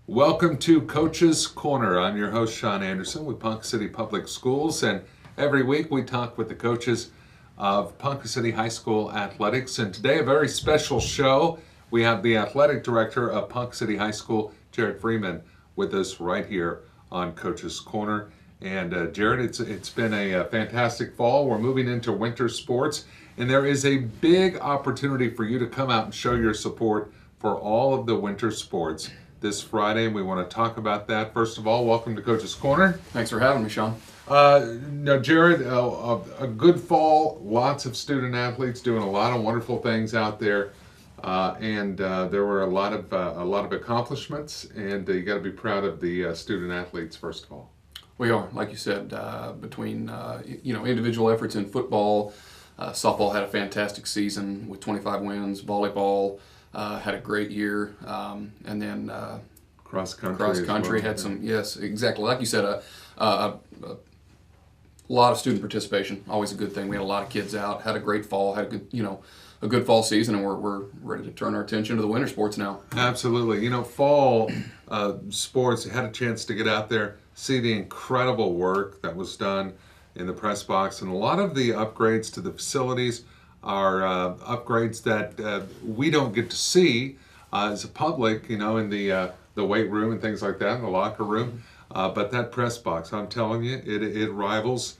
Welcome to Coach's Corner. I'm your host, Sean Anderson with Ponca City Public Schools, and every week we talk with the coaches of Ponca City High School athletics. And today, a very special show. We have the athletic director of Ponca City High School, Jared Freeman, with us right here on Coach's Corner. And Jared, it's been a fantastic fall. We're moving into winter sports, and there is a big opportunity for you to come out and show your support for all of the winter sports this Friday, and we want to talk about that. First of all, welcome to Coach's Corner. Thanks for having me, Sean. Now, Jared, a good fall, lots of student athletes doing a lot of wonderful things out there, and there were a lot of accomplishments, and you got to be proud of the student athletes first of all. We are, like you said, between individual efforts in football, softball had a fantastic season with 25 wins. Volleyball had a great year, and then Cross country had some, yes, exactly, like you said, a lot of student participation. Always a good thing. We had a lot of kids out. Had a great fall. Had a good fall season, and we're ready to turn our attention to the winter sports now. Absolutely. Fall sports, had a chance to get out there, see the incredible work that was done in the press box, and a lot of the upgrades to the facilities are upgrades that we don't get to see as a public, in the weight room and things like that, in the locker room. But that press box, I'm telling you, it rivals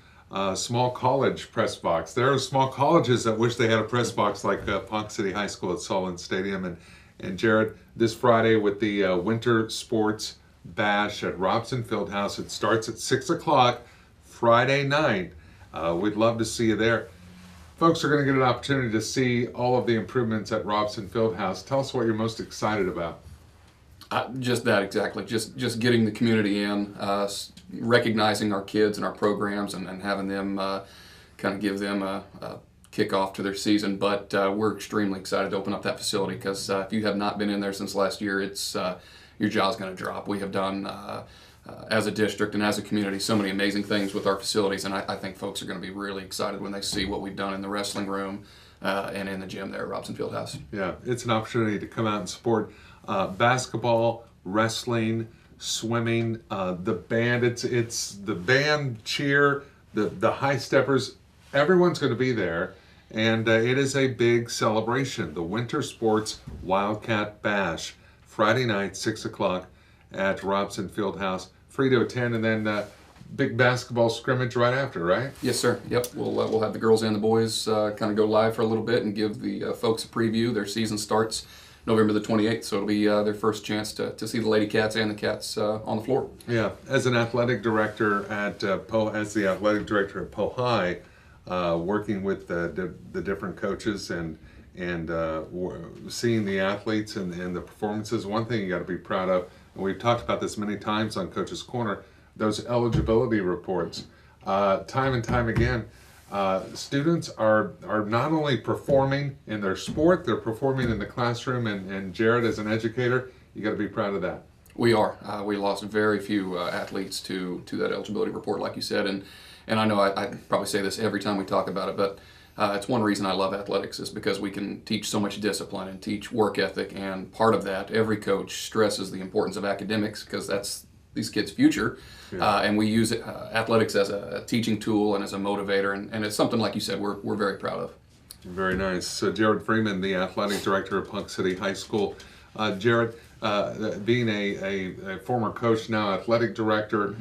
small college press box. There are small colleges that wish they had a press box like Ponca City High School at Solon Stadium. And Jared, this Friday with the Winter Sports Bash at Robson Fieldhouse, it starts at 6 o'clock Friday night. We'd love to see you there. Folks are going to get an opportunity to see all of the improvements at Robson Fieldhouse. Tell us what you're most excited about. Just that, exactly. Just getting the community in, recognizing our kids and our programs, and having them kind of give them a kickoff to their season. But we're extremely excited to open up that facility because if you have not been in there since last year, it's your jaw's going to drop. We have done, as a district and as a community, so many amazing things with our facilities, and I think folks are going to be really excited when they see what we've done in the wrestling room and in the gym there at Robson Fieldhouse. Yeah, it's an opportunity to come out and support basketball, wrestling, swimming, the band. It's the band, cheer, the high steppers. Everyone's going to be there, and it is a big celebration. The Winter Sports Wildcat Bash, Friday night, 6 o'clock at Robson Fieldhouse. Free to attend, and then big basketball scrimmage right after, right? Yes, sir. Yep. We'll have the girls and the boys kind of go live for a little bit and give the folks a preview. Their season starts November the 28th, so it'll be their first chance to see the Lady Cats and the Cats on the floor. Yeah. As an athletic director at as the athletic director at Poe High, working with the different coaches and seeing the athletes and the performances, one thing you got to be proud of, and we've talked about this many times on Coach's Corner, those eligibility reports. Time and time again, students are not only performing in their sport, they're performing in the classroom, and Jared, as an educator, you got to be proud of that. We are. We lost very few athletes to that eligibility report, like you said, and I know I probably say this every time we talk about it, but it's one reason I love athletics is because we can teach so much discipline and teach work ethic, and part of that, every coach stresses the importance of academics because that's these kids' future, and we use athletics as a teaching tool and as a motivator, and it's something, like you said, we're very proud of. Very nice. So Jared Freeman, the athletic director of Ponca City High School. Jared, being a former coach, now athletic director,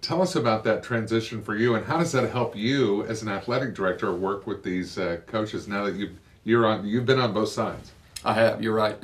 tell us about that transition for you, and how does that help you as an athletic director work with these coaches now that you've been on both sides? I have. You're right.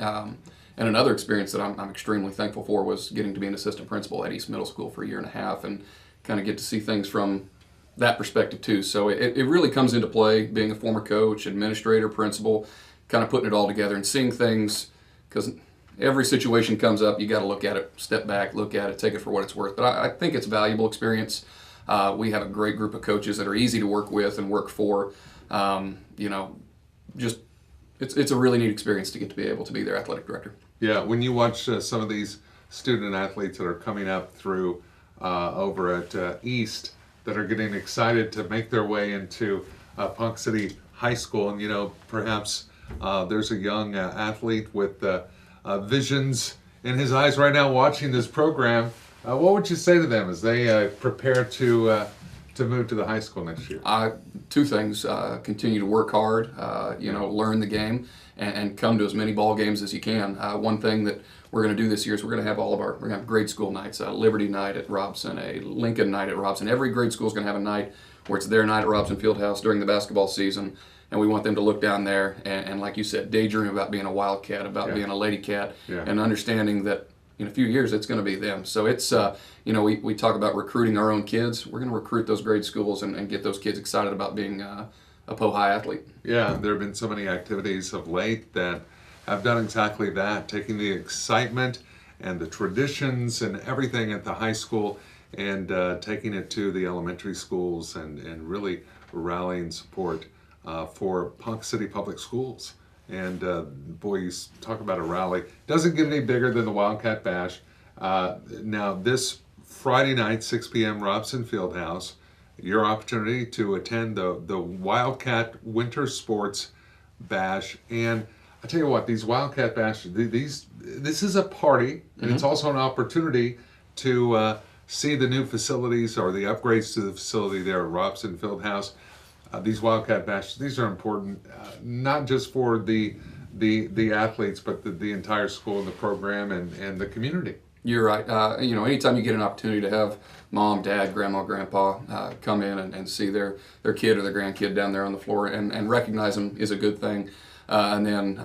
And another experience that I'm extremely thankful for was getting to be an assistant principal at East Middle School for a year and a half, and kind of get to see things from that perspective too. So it really comes into play, being a former coach, administrator, principal, kind of putting it all together and seeing things, because every situation comes up, you got to look at it, step back, look at it, take it for what it's worth. But I think it's a valuable experience. We have a great group of coaches that are easy to work with and work for. It's a really neat experience to get to be able to be their athletic director. Yeah, when you watch some of these student athletes that are coming up through over at East that are getting excited to make their way into Ponca City High School, and perhaps there's a young athlete with visions in his eyes right now watching this program. What would you say to them as they prepare to move to the high school next year? Two things: continue to work hard, learn the game, and come to as many ball games as you can. One thing that we're going to do this year is we're going to have we're going to have grade school nights: Liberty night at Robson, a Lincoln night at Robson. Every grade school is going to have a night where it's their night at Robson Fieldhouse during the basketball season, and we want them to look down there and like you said, daydream about being a Wildcat, about being a Lady Cat, and understanding that in a few years it's going to be them. So it's we talk about recruiting our own kids. We're going to recruit those grade schools and get those kids excited about being a Poe High athlete. Yeah, there have been so many activities of late that have done exactly that, taking the excitement and the traditions and everything at the high school and taking it to the elementary schools and really rallying support for Ponca City Public Schools. And boy, you talk about a rally. Doesn't get any bigger than the Wildcat Bash. Now, this Friday night, 6 p.m., Robson Fieldhouse, your opportunity to attend the Wildcat Winter Sports Bash. And I tell you what, these Wildcat Bash, this is a party, and it's also an opportunity to see the new facilities or the upgrades to the facility there at Robson Fieldhouse. These Wildcat Bashes, these are important, not just for the athletes, but the entire school and the program and the community. You're right. Anytime you get an opportunity to have mom, dad, grandma, grandpa come in and see their kid or their grandkid down there on the floor and recognize them is a good thing. And then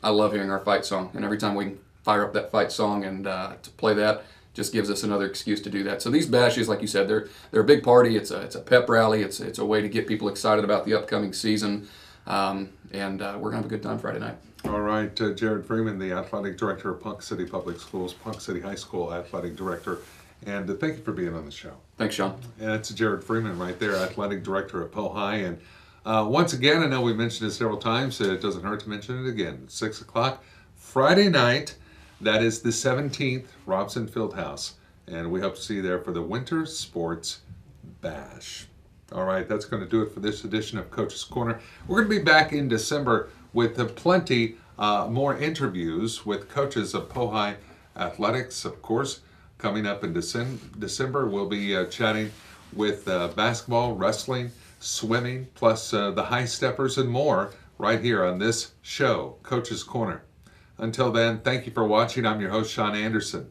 I love hearing our fight song, and every time we can fire up that fight song and to play that, just gives us another excuse to do that. So these bashes, like you said, they're a big party. It's a pep rally. It's a way to get people excited about the upcoming season, and we're gonna have a good time Friday night. All right, Jared Freeman, the athletic director of Ponca City Public Schools, Ponca City High School athletic director, and thank you for being on the show. Thanks, Sean. And it's Jared Freeman right there, athletic director at Poe High. And once again, I know we mentioned it several times. So it doesn't hurt to mention it again. 6 o'clock Friday night. That is the 17th, Robson Fieldhouse. And we hope to see you there for the Winter Sports Bash. All right, that's going to do it for this edition of Coach's Corner. We're going to be back in December with plenty more interviews with coaches of Poe High Athletics, of course. Coming up in December, we'll be chatting with basketball, wrestling, swimming, plus the high steppers and more right here on this show, Coach's Corner. Until then, thank you for watching. I'm your host, Sean Anderson.